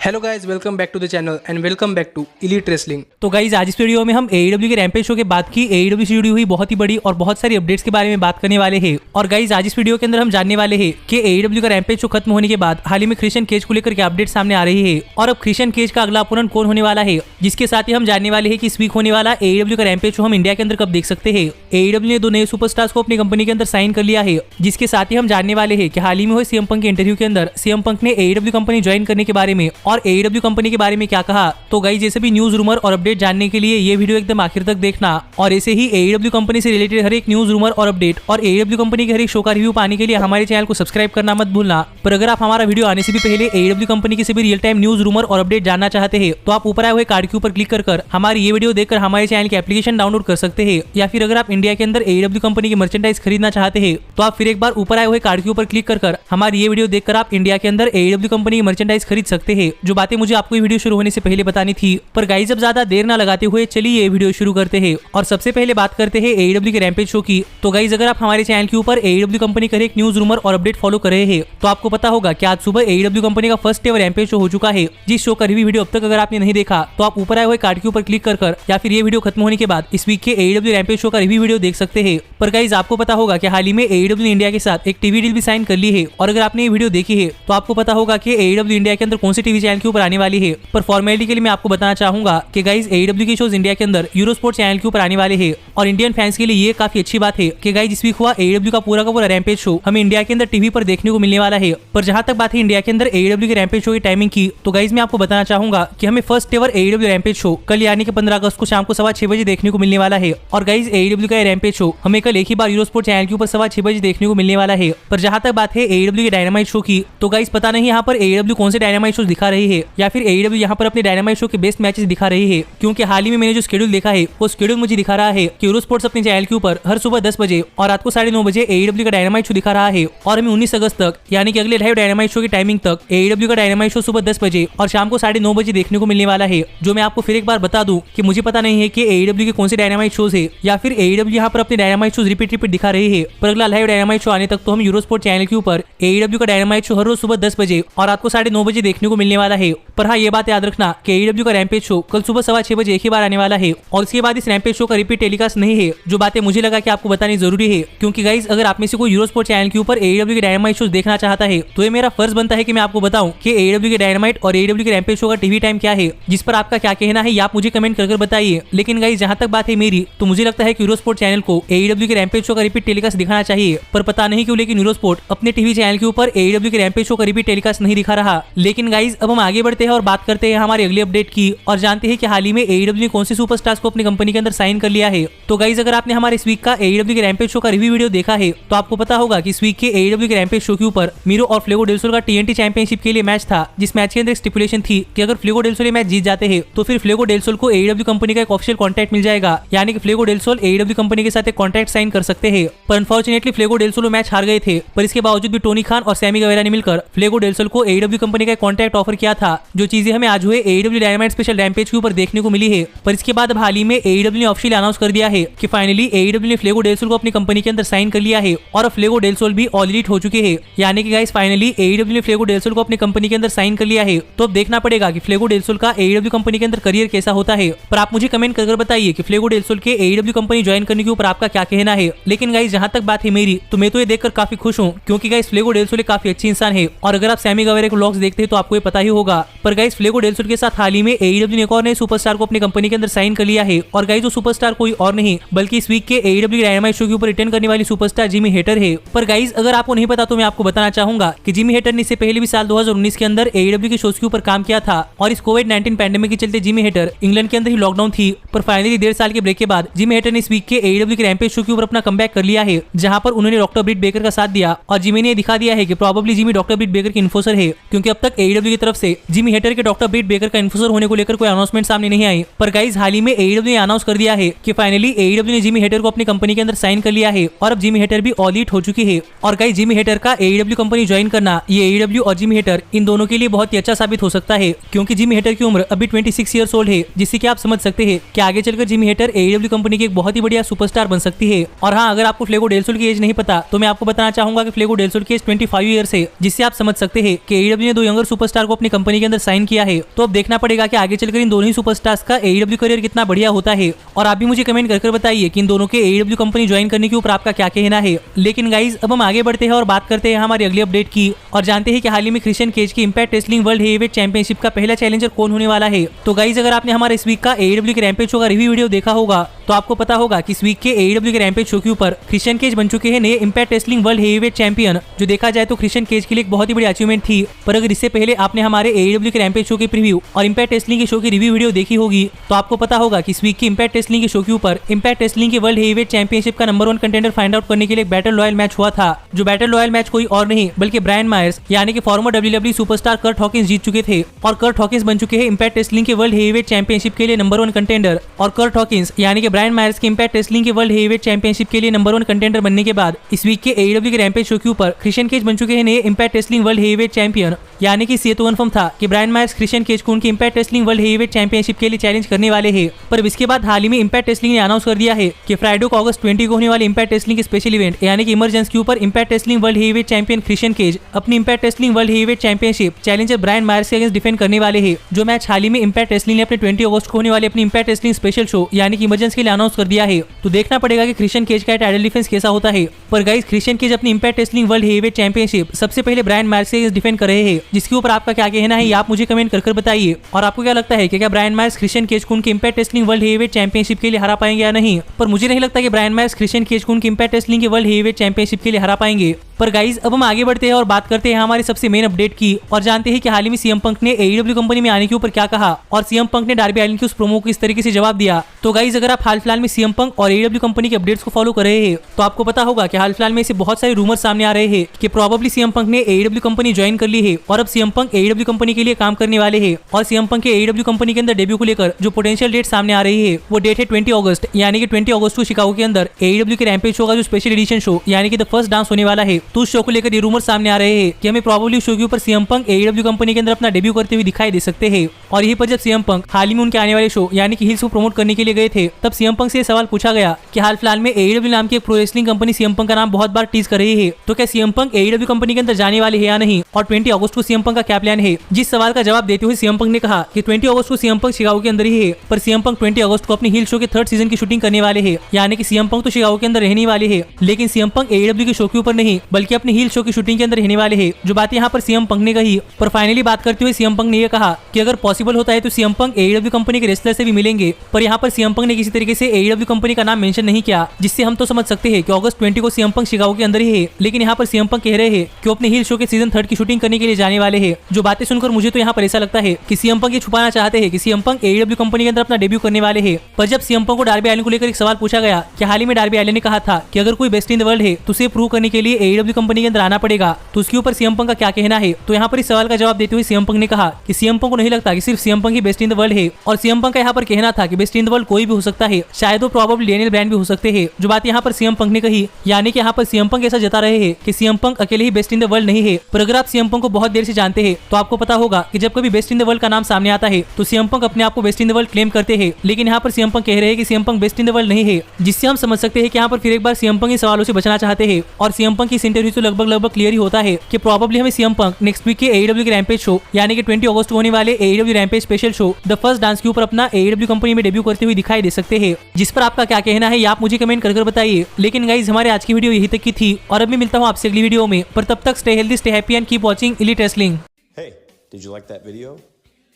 Hello guys, welcome back to the channel and welcome back to elite wrestling. तो guys आज इस video में हम AEW के रैम्पेज शो के बाद की AEW से जुड़ी हुई बहुत ही बड़ी और बहुत सारी अपडेट्स के बारे में बात करने वाले हैं। और गाइज आज इस वीडियो के अंदर हम जानने वाले हैं कि AEW का रैम्पेज शो खत्म होने के बाद हाल ही में क्रिश्चियन केज को लेकर के अपडेट सामने आ रही है और अब क्रिश्चियन केज का अगला अपोनेंट कौन होने वाला है, जिसके साथ ही हम जानने वाले हैं कि इस वीक होने वाला AEW का रैम्पेज शो हम इंडिया के अंदर कब देख सकते हैं। AEW ने 2 नए सुपरस्टार्स को अपनी कंपनी के अंदर साइन कर लिया है, जिसके साथ ही हम जानने वाले हैं कि हाल ही में हुए CM पंक के इंटरव्यू के अंदर CM पंक ने AEW कंपनी ज्वाइन करने के बारे में और AEW कंपनी के बारे में क्या कहा। तो गाइस जैसे भी न्यूज रूमर और अपडेट जानने के लिए ये वीडियो एकदम आखिर तक देखना और ऐसे ही AEW कंपनी से रिलेटेड हर एक न्यूज रूमर और अपडेट और AEW कंपनी के हर एक शो का रिव्यू पाने के लिए हमारे चैनल को सब्सक्राइब करना मत भूलना। पर अगर आप हमारा वीडियो आने से भी पहले AEW कंपनी के सभी रियल टाइम न्यूज रूमर और अपडेट जानना चाहते हैं तो आप ऊपर आए हुए कार्ड के ऊपर क्लिक कर हमारी ये वीडियो देखकर हमारे चैनल की एप्लीकेशन डाउनलोड कर सकते हैं। या फिर अगर आप इंडिया के अंदर AEW कंपनी की मर्चेंडाइज खरीदना चाहते हैं तो आप फिर एक बार ऊपर आए हुए कार्ड के ऊपर क्लिक कर हमारी ये वीडियो देखकर आप इंडिया के अंदर AEW कंपनी की मर्चेंडाइज खरीद सकते हैं। जो बातें मुझे आपको वीडियो शुरू होने से पहले बतानी थी। पर गाइस अब ज्यादा देर ना लगाते हुए चलिए ये वीडियो शुरू करते हैं और सबसे पहले बात करते हैं AEW के रैम्पेज शो की। तो गाइस अगर आप हमारे चैनल के ऊपर AEW कंपनी का एक न्यूज रूमर और अपडेट फॉलो कर रहे हैं तो आपको पता होगा कि आज सुबह AEW कंपनी का फर्स्ट एवर रैम्पेज शो हो चुका है। जिस शो का रिव्यू वीडियो अब तक अगर आपने नहीं देखा तो आप ऊपर आए हुए कार्ड के ऊपर क्लिक कर या फिर ये वीडियो खत्म होने के बाद इस वीक के AEW रैम्पेज शो का रिव्यू वीडियो देख सकते हैं। पर गाइस आपको पता होगा कि हाल ही में AEW ने इंडिया के साथ एक टीवी डील भी साइन कर ली है और अगर आपने ये वीडियो देखी है तो आपको पता होगा कि AEW इंडिया के अंदर कौन से टीवी चैनल के ऊपर आने वाली है। पर फॉर्मेलिटी के लिए मैं आपको बताना चाहूंगा कि गाइस AEW के शोज इंडिया के अंदर यूरोस्पोर्ट चैनल के ऊपर आने वाले हैं और इंडियन फैंस के लिए ये काफी अच्छी बात है कि गाइस इस वीक हुआ AEW का पूरा रैम्पेज शो हमें इंडिया के अंदर टीवी पर देखने को मिलने वाला है। पर जहां तक बात है इंडिया के अंदर AEW के रैम्पेज शो की टाइमिंग की तो गाइस मैं आपको बताना चाहूंगा कि हमें first ever AEW rampage show कल यानी कि 15 अगस्त को शाम को 6:15 बजे देखने को मिलने वाला है। और गाइस AEW का रैम्पेज शो हमें कल एक ही बार यूरोस्पोर्ट चैनल के ऊपर 6:15 बजे देखने को मिलने वाला है। पर जहां तक बात है AEW के डायनामाइट शो की तो गाइस पता नहीं यहाँ पर AEW कौन से डायनामाइट शो दिखा रही है या फिर AEW यहाँ पर अपने डायनामाइट शो के बेस्ट मैचेस दिखा रही है, क्योंकि हाल ही में मैंने जो शेड्यूल देखा है वो शेड्यूल मुझे दिखा रहा है कि यूरोस्पोर्ट्स अपने चैनल के ऊपर हर सुबह 10 बजे और रात को 9:30 बजे AEW का डायनामाइट शो दिखा रहा है और हमें 19 अगस्त तक यानी कि अगले लाइव डायनामाइट शो की टाइमिंग तक AEW का डायनामाइट शो सुबह 10 बजे और शाम को 9:30 बजे देखने को मिलने वाला है। जो मैं आपको फिर एक बार बता दूं कि मुझे पता नहीं है कि AEW के कौन से डायनामाइट शोज है या फिर AEW यहाँ पर अपने डायनामाइट शोज रिपीट दिखा रही है। पर अगला लाइव डायनामाइट शो आने तक तो हम यूरोस्पोर्ट चैनल के ऊपर AEW का डायनामाइट शो हर रोज सुबह 10 बजे और रात को 9:30 बजे देखने को मिलने वाला है। पर हाँ ये बात याद रखना कि AEW का रैम्पेज शो कल सुबह 6:15 बजे एक ही बार आने वाला है और इसके बाद इस रैम्पेज शो का रिपीट टेलीकास्ट नहीं है। जो बातें मुझे लगा कि आपको बतानी जरूरी है, क्योंकि गाइस अगर आप में से कोई यूरोस्पोर्ट चैनल के ऊपर AEW के डायनामाइट शोज देखना चाहता है तो ये मेरा फर्ज बनता है कि मैं आपको बताऊं कि AEW के डायनामाइट और AEW के रैम्पेज शो का टीवी टाइम क्या है, जिस पर आपका क्या कहना है ये आप मुझे कमेंट कर बताइए। लेकिन गाइस जहां तक बात है मेरी तो मुझे लगता है कि यूरोस्पोर्ट चैनल को AEW के रैम्पेज शो का रिपीट टेलीकास्ट दिखाना चाहिए। पर पता नहीं क्यों लेकिन यूरोस्पोर्ट अपने टीवी चैनल के ऊपर AEW के रैम्पेज शो का रिपीट टेलीकास्ट नहीं दिखा रहा। लेकिन गाइस अब हम आगे बढ़ते हैं और बात करते हैं हमारे अगले अपडेट की और जानते हैं कि हाल ही में AEW ने कौन से सुपरस्टार्स को अपनी कंपनी के अंदर साइन कर लिया है। तो गाइस अगर आपने हमारे इस वीक का AEW के रैम्पेज शो का रिव्यू वीडियो देखा है तो आपको पता होगा कि इस वीक के AEW के रैम्पेज शो के ऊपर मीरो और फ्लेगो डेल सोल का TNT चैंपियनशिप के लिए मैच था, जिस मैच के अंदर स्टिपुलेशन थी कि अगर फ्लेगो डेल सोल मैच जीत जाते हैं तो फिर फ्लेगो डेल सोल को AEW कंपनी का एक ऑफिशियल कॉन्ट्रैक्ट मिल जाएगा, यानी कि फ्लेगो डेल सोल AEW कंपनी के साथ एक कॉन्ट्रैक्ट साइन कर सकते हैं। पर अनफॉर्चुनेटली फ्लेगो डेल सोल मैच हार गए थे, पर इसके बावजूद भी टोनी खान और सैमी गवेरा ने मिलकर फ्लेगो डेल सोल को AEW कंपनी का कॉन्ट्रैक्ट ऑफर किया था, जो चीजें हमें आज हुए AEW डायनामाइट स्पेशल रैम्पेज के ऊपर देखने को मिली है। पर इसके बाद हाल ही में AEW ने ऑफिशियली अनाउंस कर दिया है कि फाइनली AEW ने फ्लेगो डेल सोल को अपनी कंपनी के अंदर साइन कर लिया है और अब फ्लेगो डेल सोल भी ऑल एलीट हो चुके हैं। यानी कि गाइस फाइनली AEW ने फ्लेगो डेल सोल को अपनी कंपनी के अंदर साइन कर लिया है। तो अब देखना पड़ेगा कि फ्लेगो डेल सोल का AEW कंपनी के अंदर करियर कैसा होता है। पर आप मुझे कमेंट कर बताइए कि फ्लेगो डेल सोल के AEW कंपनी ज्वाइन करने के ऊपर आपका क्या कहना है। लेकिन गाइस जहां तक बात है मेरी तो मैं तो ये देखकर काफी खुश हूँ, क्योंकि गाइस फ्लेगो डेल सोल काफी अच्छी इंसान है और अगर आप सैमी गवेरा के व्लॉग्स देखते हैं तो आपको ये पता ही होगा। पर गाइस फ्लेगो डेल सोल के साथ हाल ही में AEW ने एक और नए सुपरस्टार को अपनी कंपनी के अंदर साइन कर लिया है और गाइस वो सुपरस्टार कोई और नहीं बल्कि इस वीक के AEW डायनामाइट शो के ऊपर रिटर्न करने वाली सुपरस्टार जिमी हेटर है। पर गाइस अगर आपको नहीं पता तो मैं आपको बताना चाहूंगा कि जिमी हेटर ने इससे पहले भी साल 2019 के अंदर AEW के शोज के ऊपर काम किया था और इस कोविड-19 पैंडेमिक के चलते जिमी हेटर इंग्लैंड के अंदर ही लॉकडाउन थी। पर फाइनली 1.5 साल के ब्रेक के बाद जिमी हेटर ने इस वीक के AEW के रैम्पेज शो के ऊपर अपना कमबैक कर लिया है, जहां पर उन्होंने डॉक्टर ब्रिट बेकर का साथ दिया और जिमी ने दिखा दिया है कि प्रोबेबली जिमी डॉक्टर ब्रिट बेकर के इन्फोर्सर है, क्योंकि अब तक AEW की तरफ से जिमी हेटर के डॉक्टर ब्रिट बेकर का इन्फोर्सर होने को लेकर कोई अनाउंसमेंट सामने नहीं आई। पर गाइस हाल ही में AEW ने अनाउंस कर दिया है कि फाइनली AEW ने जिमी हेटर को अपनी कंपनी के अंदर साइन कर लिया है और अब जिमी हेटर भी ऑल एलीट हो चुकी है। और गाइस जिमी हेटर का AEW कंपनी ज्वाइन करना ये AEW और जिमी हेटर इन दोनों के लिए बहुत ही अच्छा साबित हो सकता है, क्योंकि जिमी हेटर की उम्र अभी 26 ईयर्स ओल्ड है, जिससे कि आप समझ सकते हैं कि आगे चलकर जिमी हेटर AEW कंपनी की एक बहुत ही बढ़िया सुपरस्टार बन सकती है। और हाँ अगर आपको फ्लेगो डेल सोल की एज नहीं पता तो मैं आपको बताना चाहूंगा कि फ्लेगो डेल सोल की एज 25 ईयर्स है, जिससे आप समझ सकते हैं कि AEW ने 2 यंगर सुपरस्टार को अपनी कंपनी के अंदर साइन किया है, तो अब देखना पड़ेगा कि आगे चलकर इन दोनों ही सुपरस्टार्स का AEW करियर कितना बढ़िया होता है। और आप भी मुझे कमेंट कर बताइए कि इन दोनों के AEW कंपनी ज्वाइन करने के ऊपर आपका क्या कहना है। लेकिन गाइज अब हम आगे बढ़ते हैं और बात करते हैं हमारी अगली अपडेट की और जानते हैं कि हाल ही में क्रिश्चियन केज की impact Wrestling world heavyweight championship का पहला चैलेंजर कौन होने वाला है। तो गाइज अगर आपने हमारे इस वीक का AEW के रैम्पेज शो का रिव्यू वीडियो देखा होगा तो आपको पता होगा कि इस वीक के AEW के रैम्पेज शो के ऊपर क्रिश्चियन केज बन चुके हैं नए impact Wrestling world heavyweight champion. जो देखा जाए तो क्रिश्चियन केज के लिए एक बहुत ही बड़ी अचीवमेंट थी, पर अगर इससे पहले आपने हमारे AEW के रैम्पेज शो के प्रीव्यू और इंपैक्ट रेसलिंग के शो की रिव्यू वीडियो देखी होगी तो आपको पता होगा कि इस वीक की इंपैक्ट रेसलिंग के शो के ऊपर इंपैक्ट रेसलिंग के वर्ल्ड हेवीवेट चैंपियनशिप का नंबर 1 कंटेंडर फाइंड आउट करने के लिए बैटल रॉयल मैच हुआ था। जो बैटल रॉयल मैच कोई और नहीं बल्कि ब्रायन मायर्स यानी कि former WWE superstar Kurt Hawkins जीत चुके थे और कर्ट हॉकिंस बन चुके हैं इंपैक्ट रेसलिंग के वर्ल्ड हेवीवेट चैंपियनशिप के लिए नंबर 1 कंटेंडर। और कर्ट हॉकिंस यानी कि ब्रायन मायर्स के इंपैक्ट रेसलिंग के वर्ल्ड हेवीवेट चैंपियनशिप के लिए नंबर 1 कंटेंडर बनने के बाद इस वीक के AEW के रैम्पेज शो के ऊपर क्रिश्चियन केज बन चुके हैं नए impact Wrestling world heavyweight champion. यानी कि ये तो कन्फर्म था कि ब्रायन मायर्स क्रिश्चियन केज को उनकी impact Wrestling world heavyweight championship के लिए चैलेंज करने वाले हैं। पर इसके बाद हाल ही में इंपैक्ट रेसलिंग ने अनाउंस कर दिया है कि फ्राइडे को अगस्त 20 को होने वाले इंपैक्ट रेसलिंग के स्पेशल इवेंट यानी कि इमरजेंस के ऊपर Impact Wrestling world heavyweight champion Christian Cage अपनी Impact Wrestling world heavyweight championship challenger Brian Myers के अगेंस्ट डिफेंड करने वाले हैं। जो मैच हाल ही में इंपैक्ट रेसलिंग ने अपने 20 अगस्त को होने वाले अपनी इंपैक्ट रेसलिंग स्पेशल शो यानी कि इमरजेंस के लिए अनाउंस कर दिया है। तो देखना पड़ेगा कि क्रिश्चियन केज का टाइटल डिफेंस कैसा होता है। पर गाइस क्रिश्चियन केज अपनी Impact Wrestling world heavyweight championship सबसे पहले ब्रायन मायर्स के अगेंस्ट डिफेंड कर रहे हैं, जिसके ऊपर आपका क्या कहना है आप मुझे कमेंट कर बताइए। और आपको क्या लगता है कि क्या ब्रायन मायर्स क्रिश्चियन केज को उनकी impact Wrestling world heavyweight championship के लिए हरा पाएंगे या नहीं। पर मुझे नहीं लगता कि ब्रायन मायर्स क्रिश्चियन केज को उनकी इंपैक्ट रेसलिंग के वर्ल्ड हेवीवेट चैंपियनशिप के लिए हरा पाएंगे। पर गाइज अब हम आगे बढ़ते हैं और बात करते हैं हमारे सबसे मेन अपडेट की और जानते हैं कि हाल ही में सीएम पंक ने AEW कंपनी में आने के ऊपर क्या कहा और सीएम पंक ने डार्बी अलिन की उस प्रोमो को इस तरीके से जवाब दिया। तो गाइज अगर आप हाल फिलहाल में सीएम पंक और AEW कंपनी के अपडेट्स को फॉलो कर रहे हैं तो आपको पता होगा कि हाल फिलहाल में ऐसे बहुत सारे रूमर सामने आ रहे हैं कि प्रोबेबली सीएम पंक ने AEW कंपनी ज्वाइन कर ली है और अब सीएम पंक AEW कंपनी के लिए काम करने वाले हैं। और सीएम पंक के AEW कंपनी के अंदर डेब्यू को लेकर जो पोटेंशियल डेट सामने आ रही है वो डेट है 20 अगस्त यानी कि 20 अगस्त को शिकागो के अंदर AEW के रैम्पेज शो का जो स्पेशल एडिशन शो यानी कि द फर्स्ट डांस होने वाला है। तो उस शो को लेकर रूमर सामने आ रहे हैं कि हमें प्रोबेबली शो के ऊपर सीएम पंक AEW कंपनी के अंदर अपना डेब्यू करते हुए दिखाई दे सकते हैं। और यहीं पर जब सीएम पंक हाल ही में उनके आने वाले शो यानी कि हिल्स को प्रमोट करने के लिए गए थे तब सीएम पंक से यह सवाल पूछा गया कि हाल फिलहाल में AEW नाम की एक pro wrestling company CM Punk का नाम बहुत बार टीज कर रही है, तो क्या सीएम पंक AEW कंपनी के अंदर जाने वाले हैं या नहीं और 20 अगस्त को सीएम पंक का क्या प्लान है। जिस सवाल का जवाब देते हुए सीएम पंक ने कहा कि 20 अगस्त को सीएम पंक शिकागो के अंदर ही है, पर सीएम पंक 20 अगस्त को अपनी हिल शो के 3rd सीजन की शूटिंग करने वाले हैं। यानी कि सीएम पंक तो शिकागो के अंदर रहने वाले हैं लेकिन सीएम पंक AEW के शो के ऊपर नहीं बल्कि अपनी हिल शो की शूटिंग के अंदर रहने वाले हैं। जो बात यहाँ पर सीएम पंक ने कही, पर फाइनली बात करते हुए सीएम पंक ने यह कहा कि अगर पॉसिबल होता है तो सीएम पंक AEW कंपनी के रेसलर से भी मिलेंगे। पर यहाँ पर सीएम पंक ने किसी तरीके से AEW कंपनी का नाम मेंशन नहीं किया, जिससे हम तो समझ सकते हैं कि अगस्त 20 को सीएम पंक शिकागो के अंदर ही है। लेकिन यहाँ पर सीएम पंक कह रहे हैं कि वो अपने हिल शो के सीजन 3 की शूटिंग करने के लिए जाने वाले हैं। जो बातें सुनकर मुझे तो यहाँ पर ऐसा लगता है कि सीएम पंक ये छुपाना चाहते हैं कि सीएम पंक AEW कंपनी के अंदर अपना डेब्यू करने वाले हैं। पर जब सीएम पंक को डार्बी अलिन को लेकर एक सवाल पूछा गया कि हाल ही में डार्बी अलिन ने कहा था कि अगर कोई बेस्ट इन द वर्ल्ड है तो उसे प्रूव करने के लिए AEW कंपनी के अंदर आना पड़ेगा, तो उसके ऊपर सीएम पंक का क्या कहना है। तो यहाँ पर इस सवाल का जवाब देते हुए सीएम पंक ने कहा कि सीएम पंक को नहीं लगता कि सिर्फ CM Punk he best in the world है और सीएम पंक का यहाँ पर कहना था कि बेस्ट इन द वर्ल्ड कोई भी हो सकता है, शायद वो प्रोबेबली डेनियल ब्रायन भी हो सकते हैं। जो बात यहाँ पर सीएम पंक ने कही, यानी कि यहाँ पर सीएम पंक ऐसा जता रहे हैं कि सीएम पंक अकेले ही बेस्ट इन द वर्ल्ड नहीं है। पर अगर आप सीएम पंक को बहुत देर से जानते हैं तो आपको पता होगा कि जब कभी बेस्ट इन द वर्ल्ड का नाम सामने आता है तो सीएम पंक अपने आप को best in the world claim करते हैं। लेकिन यहाँ पर सीएम पंक कह रहे हैं कि CM Punk best in the world नहीं है, जिससे हम समझ सकते हैं कि यहाँ पर फिर एक बार सीएम पंक इन सवालों से बचना चाहते हैं। और सीएम पंक की इस इंटरव्यू से लगभग क्लियर ही होता है कि प्रोबेबली हमें सीएम पंक नेक्स्ट वीक के AEW के रैम्पेज शो यानी कि 20 अगस्त को होने वाले AEW rampage special show the first dance के ऊपर अपना AEW कंपनी में डेब्यू करते हुए दिखाई दे सकते हैं। जिस पर आपका क्या कहना है आप मुझे कमेंट कर बताइए। लेकिन गाइज हमारे आज की वीडियो यही तक की थी और अब मैं मिलता हूँ आपसे अगली वीडियो में, पर तब तक stay healthy, stay happy and keep watching elite wrestling. Hey, did you like that video?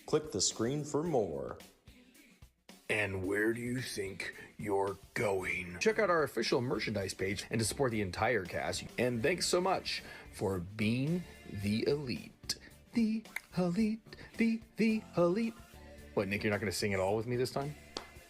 Click the screen for more. And where do you think you're going? Check out our official merchandise page and to support the entire cast. And thanks so much for being the elite. The elite, the elite. What, Nick, you're not going to sing it all with me this time?